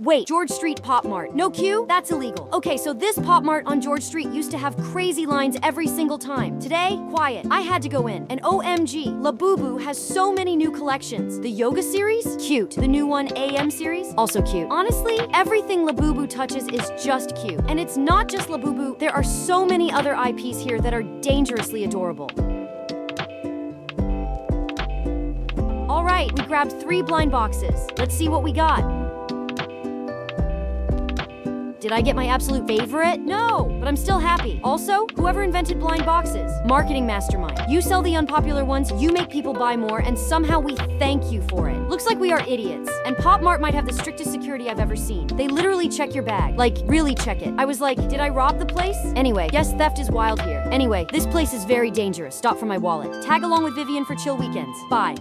Wait, George Street Pop Mart. No queue? That's illegal. Okay, so this Pop Mart on George Street used to have crazy lines every single time. Today, quiet. I had to go in. And OMG, Labubu has so many new collections. The yoga series? Cute. The new one, AM series? Also cute. Honestly, everything Labubu touches is just cute. And it's not just Labubu, there are so many other IPs here that are dangerously adorable. All right, we grabbed 3 blind boxes. Let's see what we got. Did I get my absolute favorite? No, but I'm still happy. Also, whoever invented blind boxes, marketing mastermind. You sell the unpopular ones, you make people buy more, and somehow we thank you for it. Looks like we are idiots. And Pop Mart might have the strictest security I've ever seen. They literally check your bag. Like, really check it. I was like, did I rob the place? Anyway, yes, theft is wild here. Anyway, this place is very dangerous. Stop for my wallet. Tag along with Vivian for chill weekends. Bye.